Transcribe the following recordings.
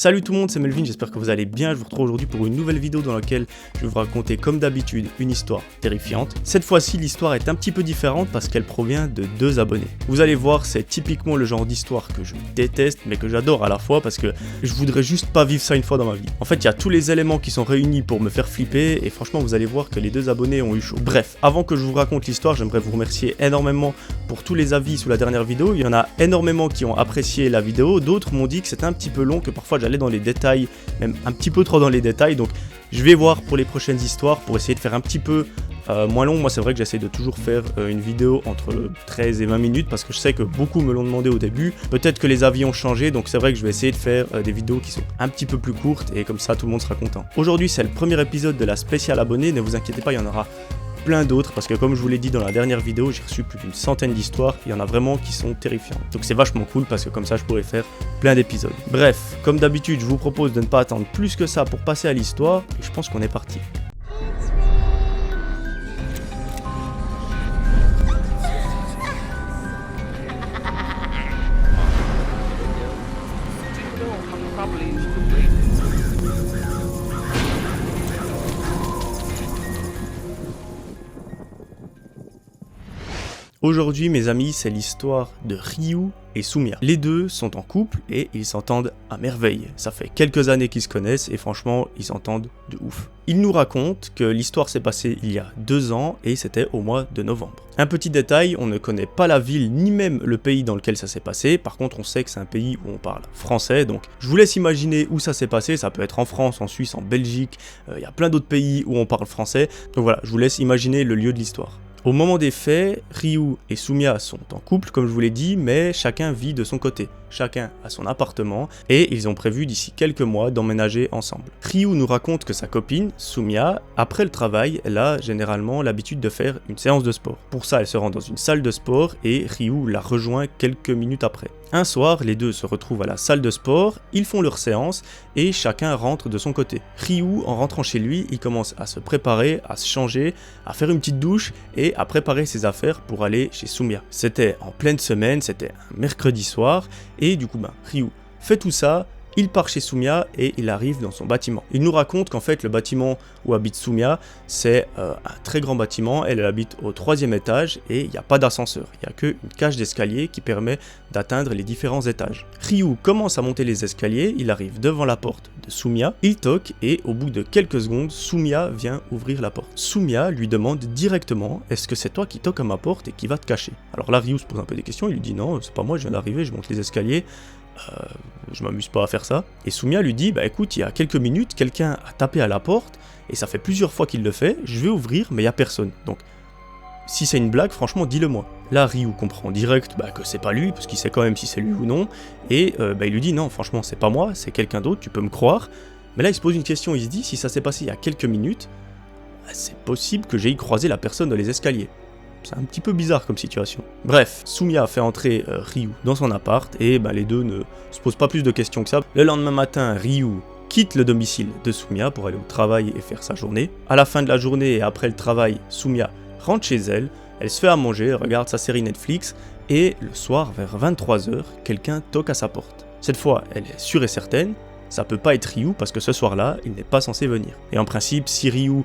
Salut tout le monde, c'est Melvin, j'espère que vous allez bien. Je vous retrouve aujourd'hui pour une nouvelle vidéo dans laquelle je vais vous raconter comme d'habitude une histoire terrifiante. Cette fois-ci, l'histoire est un petit peu différente parce qu'elle provient de 2 abonnés. Vous allez voir, c'est typiquement le genre d'histoire que je déteste mais que j'adore à la fois parce que je voudrais juste pas vivre ça une fois dans ma vie. En fait, il y a tous les éléments qui sont réunis pour me faire flipper et franchement, vous allez voir que les 2 abonnés ont eu chaud. Bref, avant que je vous raconte l'histoire, j'aimerais vous remercier énormément pour tous les avis sous la dernière vidéo. Il y en a énormément qui ont apprécié la vidéo, d'autres m'ont dit que c'était un petit peu long, que parfois j'allais dans les détails, même un petit peu trop dans les détails, donc je vais voir pour les prochaines histoires pour essayer de faire un petit peu moins long. Moi c'est vrai que j'essaie de toujours faire une vidéo entre 13 et 20 minutes parce que je sais que beaucoup me l'ont demandé au début. Peut-être que les avis ont changé, donc c'est vrai que je vais essayer de faire des vidéos qui sont un petit peu plus courtes et comme ça tout le monde sera content. Aujourd'hui c'est le premier épisode de la spéciale abonnée, ne vous inquiétez pas, il y en aura plein d'autres parce que comme je vous l'ai dit dans la dernière vidéo, j'ai reçu plus d'une centaine d'histoires, il y en a vraiment qui sont terrifiantes. Donc c'est vachement cool parce que comme ça je pourrais faire plein d'épisodes. Bref, comme d'habitude, je vous propose de ne pas attendre plus que ça pour passer à l'histoire et je pense qu'on est parti. Aujourd'hui, mes amis, c'est l'histoire de Ryu et Sumia. Les deux sont en couple et ils s'entendent à merveille. Ça fait quelques années qu'ils se connaissent et franchement, ils s'entendent de ouf. Ils nous racontent que l'histoire s'est passée il y a 2 ans et c'était au mois de novembre. Un petit détail, on ne connaît pas la ville ni même le pays dans lequel ça s'est passé. Par contre, on sait que c'est un pays où on parle français. Donc, je vous laisse imaginer où ça s'est passé. Ça peut être en France, en Suisse, en Belgique. Il y a plein d'autres pays où on parle français. Donc voilà, je vous laisse imaginer le lieu de l'histoire. Au moment des faits, Ryu et Sumia sont en couple, comme je vous l'ai dit, mais chacun vit de son côté. Chacun a son appartement et ils ont prévu d'ici quelques mois d'emménager ensemble. Ryu nous raconte que sa copine, Sumia, après le travail, elle a généralement l'habitude de faire une séance de sport. Pour ça, elle se rend dans une salle de sport et Ryu la rejoint quelques minutes après. Un soir, les deux se retrouvent à la salle de sport, ils font leur séance et chacun rentre de son côté. Ryu, en rentrant chez lui, il commence à se préparer, à se changer, à faire une petite douche et à préparer ses affaires pour aller chez Sumia. C'était en pleine semaine, c'était un mercredi soir et du coup, Ryu fait tout ça. Il part chez Sumia et il arrive dans son bâtiment. Il nous raconte qu'en fait le bâtiment où habite Sumia, c'est un très grand bâtiment. Elle habite au 3e étage et il n'y a pas d'ascenseur. Il n'y a qu'une cage d'escalier qui permet d'atteindre les différents étages. Ryu commence à monter les escaliers, il arrive devant la porte de Sumia, il toque et au bout de quelques secondes, Sumia vient ouvrir la porte. Sumia lui demande directement « Est-ce que c'est toi qui toques à ma porte et qui va te cacher ?» Alors là, Ryu se pose un peu des questions, il lui dit « Non, c'est pas moi, je viens d'arriver, je monte les escaliers. » Je m'amuse pas à faire ça. Et Sumia lui dit, écoute, il y a quelques minutes, quelqu'un a tapé à la porte, et ça fait plusieurs fois qu'il le fait, je vais ouvrir, mais il y a personne. Donc, si c'est une blague, franchement, dis-le moi. Là, Ryu comprend direct que c'est pas lui, parce qu'il sait quand même si c'est lui ou non, et il lui dit, non, franchement, c'est pas moi, c'est quelqu'un d'autre, tu peux me croire. Mais là, il se pose une question, il se dit, si ça s'est passé il y a quelques minutes, c'est possible que j'aie croisé la personne dans les escaliers. C'est un petit peu bizarre comme situation. Bref, Sumia fait entrer Ryu dans son appart et les deux ne se posent pas plus de questions que ça. Le lendemain matin, Ryu quitte le domicile de Sumia pour aller au travail et faire sa journée. À la fin de la journée et après le travail, Sumia rentre chez elle, elle se fait à manger, regarde sa série Netflix et le soir vers 23h, quelqu'un toque à sa porte. Cette fois, elle est sûre et certaine, ça peut pas être Ryu parce que ce soir-là, il n'est pas censé venir. Et en principe, si Ryu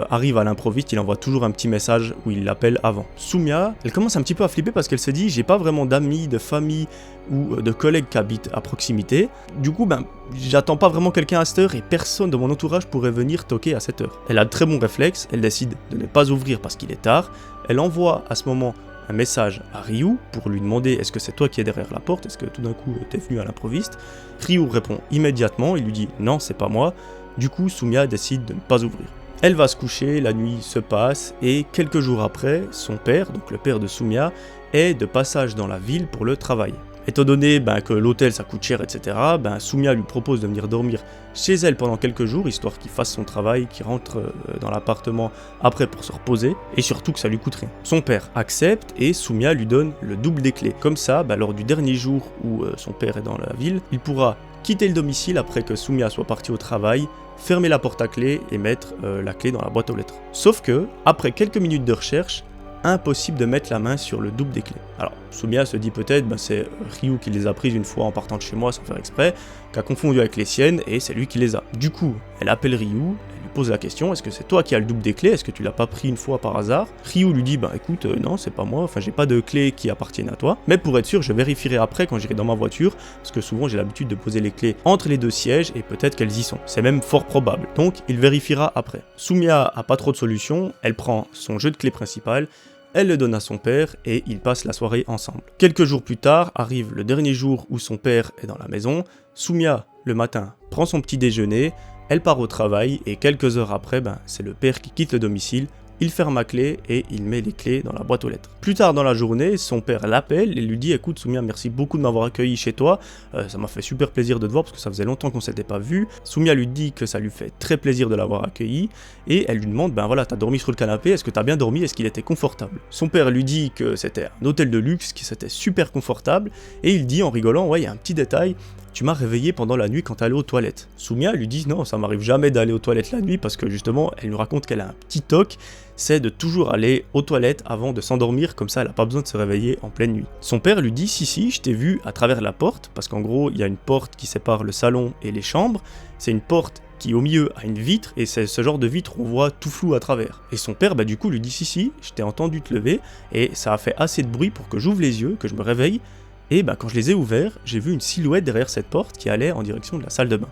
arrive à l'improviste, il envoie toujours un petit message où il l'appelle avant. Sumia, elle commence un petit peu à flipper parce qu'elle se dit, j'ai pas vraiment d'amis, de famille ou de collègues qui habitent à proximité. Du coup, j'attends pas vraiment quelqu'un à cette heure et personne de mon entourage pourrait venir toquer à cette heure. Elle a de très bons réflexes, elle décide de ne pas ouvrir parce qu'il est tard. Elle envoie à ce moment un message à Ryu pour lui demander est-ce que c'est toi qui es derrière la porte, est-ce que tout d'un coup t'es venu à l'improviste. Ryu répond immédiatement, il lui dit non c'est pas moi, du coup Sumia décide de ne pas ouvrir. Elle va se coucher, la nuit se passe et quelques jours après, son père, donc le père de Sumia, est de passage dans la ville pour le travail. Étant donné que l'hôtel ça coûte cher, etc., Sumia lui propose de venir dormir chez elle pendant quelques jours, histoire qu'il fasse son travail, qu'il rentre dans l'appartement après pour se reposer, et surtout que ça lui coûte rien. Son père accepte et Sumia lui donne le double des clés. Comme ça, lors du dernier jour où son père est dans la ville, il pourra quitter le domicile après que Sumia soit partie au travail, fermer la porte à clé et mettre la clé dans la boîte aux lettres. Sauf que, après quelques minutes de recherche, impossible de mettre la main sur le double des clés. Alors Soumya se dit peut-être c'est Ryu qui les a prises une fois en partant de chez moi sans faire exprès, qui a confondu avec les siennes et c'est lui qui les a. Du coup, elle appelle Ryu, elle lui pose la question, est-ce que c'est toi qui as le double des clés, est-ce que tu l'as pas pris une fois par hasard? Ryu lui dit écoute non c'est pas moi, enfin j'ai pas de clés qui appartiennent à toi, mais pour être sûr je vérifierai après quand j'irai dans ma voiture, parce que souvent j'ai l'habitude de poser les clés entre les deux sièges et peut-être qu'elles y sont, c'est même fort probable, donc il vérifiera après. Soumya a pas trop de solutions, elle prend son jeu de clés principal, elle le donne à son père et ils passent la soirée ensemble. Quelques jours plus tard, arrive le dernier jour où son père est dans la maison. Soumya, le matin, prend son petit déjeuner, elle part au travail et quelques heures après, c'est le père qui quitte le domicile. Il ferme la clé et il met les clés dans la boîte aux lettres. Plus tard dans la journée, son père l'appelle et lui dit « Écoute Soumya, merci beaucoup de m'avoir accueilli chez toi, ça m'a fait super plaisir de te voir parce que ça faisait longtemps qu'on s'était pas vu. » Soumya lui dit que ça lui fait très plaisir de l'avoir accueilli et elle lui demande « voilà, t'as dormi sur le canapé, est-ce que t'as bien dormi, est-ce qu'il était confortable ?» Son père lui dit que c'était un hôtel de luxe, qui c'était super confortable et il dit en rigolant « Ouais, il y a un petit détail, tu m'as réveillé pendant la nuit quand t'allais aux toilettes. » Soumya lui dit non, ça m'arrive jamais d'aller aux toilettes la nuit parce que justement, elle nous raconte qu'elle a un petit toc, c'est de toujours aller aux toilettes avant de s'endormir, comme ça elle a pas besoin de se réveiller en pleine nuit. Son père lui dit si, je t'ai vu à travers la porte, parce qu'en gros, il y a une porte qui sépare le salon et les chambres, c'est une porte qui au milieu a une vitre, et c'est ce genre de vitre où on voit tout flou à travers. Et son père du coup lui dit si, je t'ai entendu te lever, et ça a fait assez de bruit pour que j'ouvre les yeux, que je me réveille, et quand je les ai ouverts, j'ai vu une silhouette derrière cette porte qui allait en direction de la salle de bain.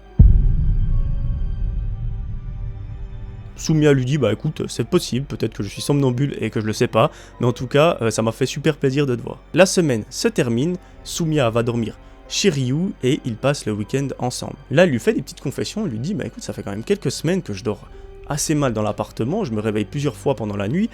Soumya lui dit écoute, c'est possible, peut-être que je suis somnambule et que je le sais pas, mais en tout cas, ça m'a fait super plaisir de te voir. La semaine se termine, Soumya va dormir chez Ryu et ils passent le week-end ensemble. Là, elle lui fait des petites confessions, elle lui dit écoute, ça fait quand même quelques semaines que je dors assez mal dans l'appartement, je me réveille plusieurs fois pendant la nuit,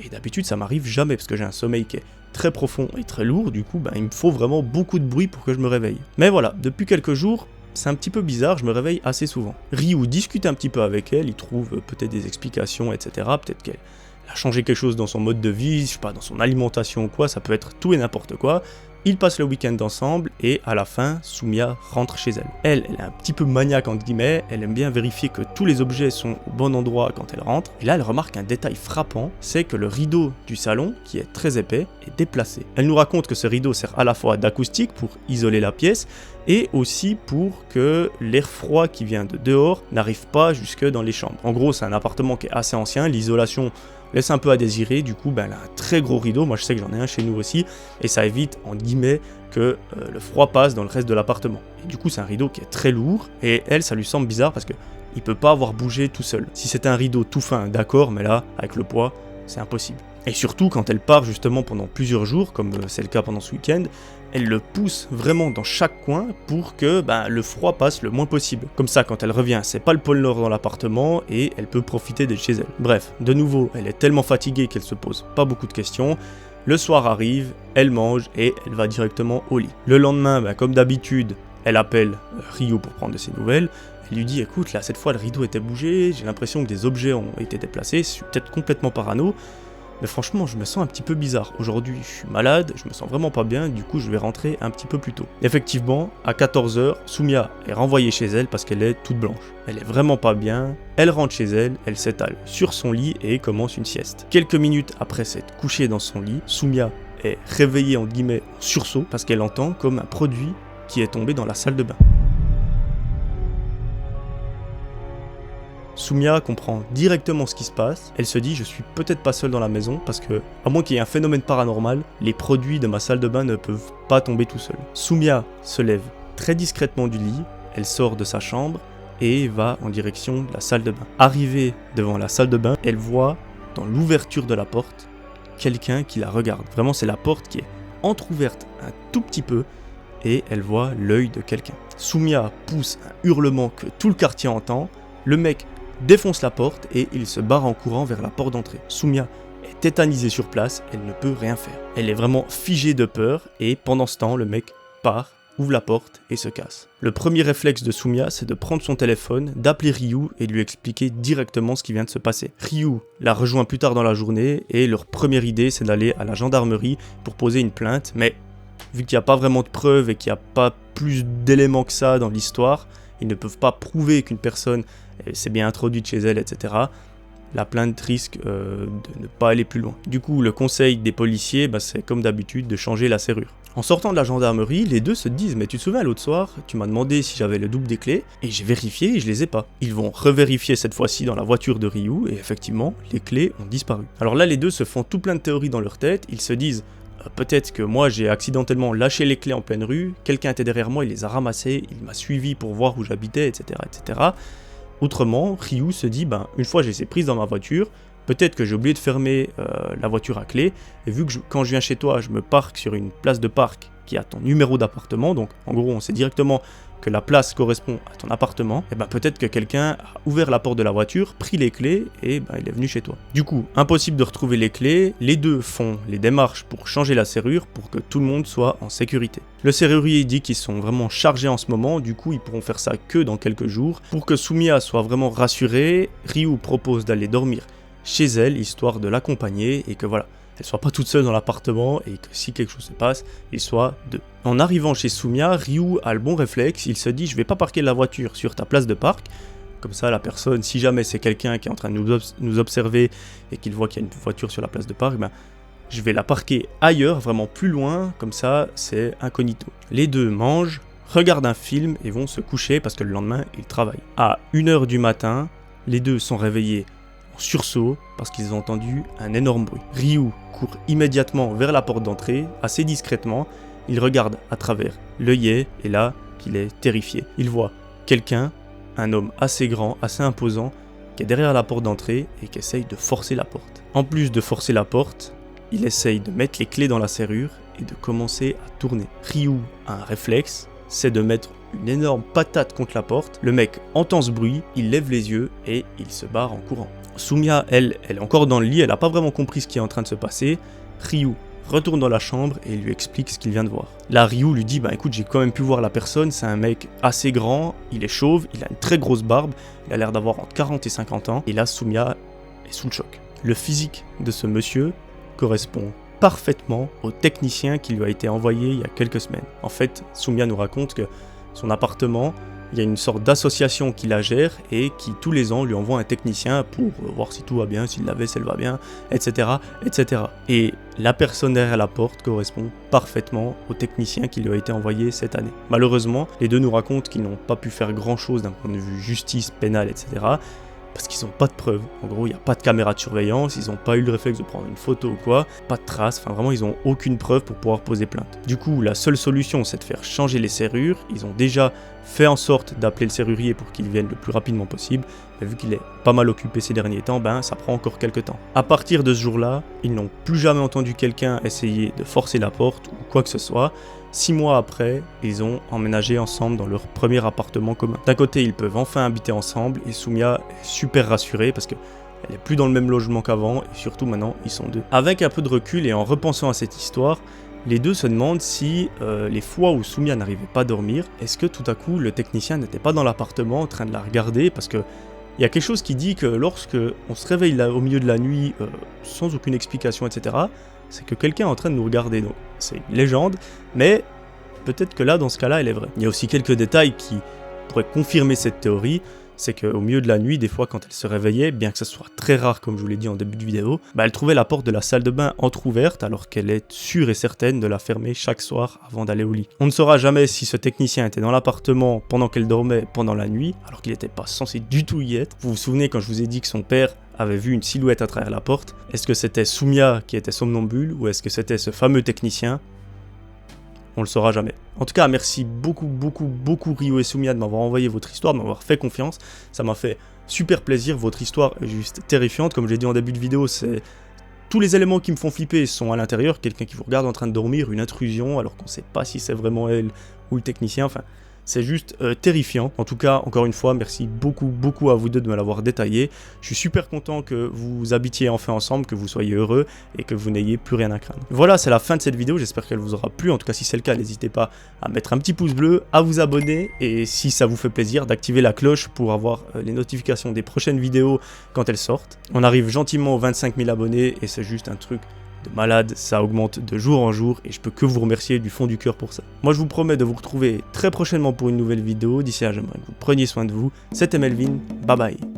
et d'habitude ça m'arrive jamais parce que j'ai un sommeil qui est très profond et très lourd, du coup il me faut vraiment beaucoup de bruit pour que je me réveille. Mais voilà, depuis quelques jours, c'est un petit peu bizarre, je me réveille assez souvent. Ryu discute un petit peu avec elle, il trouve peut-être des explications, etc. Peut-être qu'elle a changé quelque chose dans son mode de vie, je sais pas, dans son alimentation ou quoi, ça peut être tout et n'importe quoi. Ils passent le week-end ensemble et à la fin, Soumya rentre chez elle. Elle est un petit peu maniaque entre guillemets, elle aime bien vérifier que tous les objets sont au bon endroit quand elle rentre. Et là, elle remarque un détail frappant, c'est que le rideau du salon, qui est très épais, est déplacé. Elle nous raconte que ce rideau sert à la fois d'acoustique pour isoler la pièce et aussi pour que l'air froid qui vient de dehors n'arrive pas jusque dans les chambres. En gros, c'est un appartement qui est assez ancien, l'isolation laisse un peu à désirer, du coup elle a un très gros rideau, moi je sais que j'en ai un chez nous aussi, et ça évite en guillemets que le froid passe dans le reste de l'appartement. Et du coup c'est un rideau qui est très lourd, et elle ça lui semble bizarre parce que il peut pas avoir bougé tout seul. Si c'était un rideau tout fin, d'accord, mais là, avec le poids, c'est impossible. Et surtout quand elle part justement pendant plusieurs jours, comme c'est le cas pendant ce week-end, elle le pousse vraiment dans chaque coin pour que le froid passe le moins possible. Comme ça, quand elle revient, c'est pas le pôle Nord dans l'appartement et elle peut profiter d'être chez elle. Bref, de nouveau, elle est tellement fatiguée qu'elle se pose pas beaucoup de questions. Le soir arrive, elle mange et elle va directement au lit. Le lendemain, comme d'habitude, elle appelle Ryu pour prendre de ses nouvelles. Elle lui dit écoute, là cette fois le rideau était bougé, j'ai l'impression que des objets ont été déplacés, je suis peut-être complètement parano. Mais franchement, je me sens un petit peu bizarre. Aujourd'hui, je suis malade, je me sens vraiment pas bien, du coup, je vais rentrer un petit peu plus tôt. Effectivement, à 14h, Soumya est renvoyée chez elle parce qu'elle est toute blanche. Elle est vraiment pas bien, elle rentre chez elle, elle s'étale sur son lit et commence une sieste. Quelques minutes après s'être couchée dans son lit, Soumya est réveillée entre guillemets en sursaut parce qu'elle entend comme un produit qui est tombé dans la salle de bain. Soumya comprend directement ce qui se passe, elle se dit je suis peut-être pas seule dans la maison parce que, à moins qu'il y ait un phénomène paranormal, les produits de ma salle de bain ne peuvent pas tomber tout seuls. Soumya se lève très discrètement du lit, elle sort de sa chambre et va en direction de la salle de bain. Arrivée devant la salle de bain, elle voit dans l'ouverture de la porte quelqu'un qui la regarde. Vraiment c'est la porte qui est entrouverte un tout petit peu et elle voit l'œil de quelqu'un. Soumya pousse un hurlement que tout le quartier entend, le mec défonce la porte et il se barre en courant vers la porte d'entrée. Soumya est tétanisée sur place, elle ne peut rien faire. Elle est vraiment figée de peur et pendant ce temps, le mec part, ouvre la porte et se casse. Le premier réflexe de Soumya, c'est de prendre son téléphone, d'appeler Ryu et de lui expliquer directement ce qui vient de se passer. Ryu la rejoint plus tard dans la journée et leur première idée, c'est d'aller à la gendarmerie pour poser une plainte, mais vu qu'il n'y a pas vraiment de preuves et qu'il n'y a pas plus d'éléments que ça dans l'histoire, ils ne peuvent pas prouver qu'une personne s'est bien introduite chez elle, etc. la plainte risque de ne pas aller plus loin. Du coup, le conseil des policiers, c'est comme d'habitude de changer la serrure. En sortant de la gendarmerie, les deux se disent « Mais tu te souviens l'autre soir, tu m'as demandé si j'avais le double des clés, et j'ai vérifié et je les ai pas. » Ils vont revérifier cette fois-ci dans la voiture de Ryu, et effectivement, les clés ont disparu. Alors là, les deux se font tout plein de théories dans leur tête, ils se disent « Peut-être que moi j'ai accidentellement lâché les clés en pleine rue, quelqu'un était derrière moi, il les a ramassées, il m'a suivi pour voir où j'habitais, etc. etc. » Autrement, Ryu se dit, une fois j'ai ces prises dans ma voiture, peut-être que j'ai oublié de fermer la voiture à clé, et vu que quand je viens chez toi, je me parque sur une place de parc qui a ton numéro d'appartement, donc en gros on sait directement que la place correspond à ton appartement, et peut-être que quelqu'un a ouvert la porte de la voiture, pris les clés, et il est venu chez toi. Du coup, impossible de retrouver les clés, les deux font les démarches pour changer la serrure pour que tout le monde soit en sécurité. Le serrurier dit qu'ils sont vraiment chargés en ce moment, du coup ils pourront faire ça que dans quelques jours. Pour que Sumiya soit vraiment rassurée, Ryu propose d'aller dormir chez elle, histoire de l'accompagner, et que voilà, elle soit pas toute seule dans l'appartement et que si quelque chose se passe, ils soient deux. En arrivant chez Sumiya, Ryu a le bon réflexe, il se dit je vais pas parquer la voiture sur ta place de parc, comme ça la personne, si jamais c'est quelqu'un qui est en train de nous observer et qu'il voit qu'il y a une voiture sur la place de parc, je vais la parquer ailleurs, vraiment plus loin, comme ça c'est incognito. Les deux mangent, regardent un film et vont se coucher parce que le lendemain ils travaillent. À 1h du matin, les deux sont réveillés en sursaut parce qu'ils ont entendu un énorme bruit. Ryu court immédiatement vers la porte d'entrée, assez discrètement, il regarde à travers l'œillet et là, il est terrifié. Il voit quelqu'un, un homme assez grand, assez imposant, qui est derrière la porte d'entrée et qui essaye de forcer la porte. En plus de forcer la porte, il essaye de mettre les clés dans la serrure et de commencer à tourner. Ryu a un réflexe, c'est de mettre une énorme patate contre la porte. Le mec entend ce bruit, il lève les yeux et il se barre en courant. Sumiya, elle est encore dans le lit, elle n'a pas vraiment compris ce qui est en train de se passer. Ryu retourne dans la chambre et lui explique ce qu'il vient de voir. Là, Ryu lui dit, écoute, j'ai quand même pu voir la personne, c'est un mec assez grand, il est chauve, il a une très grosse barbe, il a l'air d'avoir entre 40 et 50 ans, et là, Sumiya est sous le choc. Le physique de ce monsieur correspond parfaitement au technicien qui lui a été envoyé il y a quelques semaines. En fait, Sumiya nous raconte que son appartement, il y a une sorte d'association qui la gère et qui tous les ans lui envoie un technicien pour voir si tout va bien, si la vaisselle va bien, etc., etc. Et la personne derrière la porte correspond parfaitement au technicien qui lui a été envoyé cette année. Malheureusement, les deux nous racontent qu'ils n'ont pas pu faire grand chose d'un point de vue justice, pénale, etc. Parce qu'ils n'ont pas de preuves. En gros, il n'y a pas de caméra de surveillance, ils n'ont pas eu le réflexe de prendre une photo ou quoi, pas de traces, vraiment ils n'ont aucune preuve pour pouvoir poser plainte. Du coup, la seule solution c'est de faire changer les serrures, ils ont déjà fait en sorte d'appeler le serrurier pour qu'il vienne le plus rapidement possible, mais vu qu'il est pas mal occupé ces derniers temps, ça prend encore quelques temps. À partir de ce jour-là, ils n'ont plus jamais entendu quelqu'un essayer de forcer la porte ou quoi que ce soit. 6 mois après, ils ont emménagé ensemble dans leur premier appartement commun. D'un côté, ils peuvent enfin habiter ensemble et Sumiya est super rassurée parce qu'elle n'est plus dans le même logement qu'avant et surtout maintenant, ils sont deux. Avec un peu de recul et en repensant à cette histoire, les deux se demandent si les fois où Sumiya n'arrivait pas à dormir, est-ce que tout à coup le technicien n'était pas dans l'appartement en train de la regarder parce que il y a quelque chose qui dit que lorsque on se réveille là, au milieu de la nuit sans aucune explication, etc., c'est que quelqu'un est en train de nous regarder. Donc c'est une légende, mais peut-être que là, dans ce cas-là, elle est vraie. Il y a aussi quelques détails qui pourraient confirmer cette théorie. C'est qu'au milieu de la nuit, des fois, quand elle se réveillait, bien que ce soit très rare, comme je vous l'ai dit en début de vidéo, elle trouvait la porte de la salle de bain entrouverte, alors qu'elle est sûre et certaine de la fermer chaque soir avant d'aller au lit. On ne saura jamais si ce technicien était dans l'appartement pendant qu'elle dormait pendant la nuit, alors qu'il n'était pas censé du tout y être. Vous vous souvenez quand je vous ai dit que son père avait vu une silhouette à travers la porte? Est-ce que c'était Sumiya qui était somnambule, ou est-ce que c'était ce fameux technicien? On le saura jamais. En tout cas, merci beaucoup Ryu et Sumiya de m'avoir envoyé votre histoire, de m'avoir fait confiance. Ça m'a fait super plaisir, votre histoire est juste terrifiante. Comme j'ai dit en début de vidéo, c'est tous les éléments qui me font flipper sont à l'intérieur. Quelqu'un qui vous regarde en train de dormir, une intrusion, alors qu'on ne sait pas si c'est vraiment elle ou le technicien. C'est juste terrifiant. En tout cas, encore une fois, merci beaucoup à vous deux de me l'avoir détaillé. Je suis super content que vous habitiez enfin ensemble, que vous soyez heureux et que vous n'ayez plus rien à craindre. Voilà, c'est la fin de cette vidéo. J'espère qu'elle vous aura plu. En tout cas, si c'est le cas, n'hésitez pas à mettre un petit pouce bleu, à vous abonner et si ça vous fait plaisir, d'activer la cloche pour avoir les notifications des prochaines vidéos quand elles sortent. On arrive gentiment aux 25 000 abonnés et c'est juste un truc de malade, ça augmente de jour en jour et je peux que vous remercier du fond du cœur pour ça. Moi je vous promets de vous retrouver très prochainement pour une nouvelle vidéo, d'ici là j'aimerais que vous preniez soin de vous, c'était Melvin, bye bye.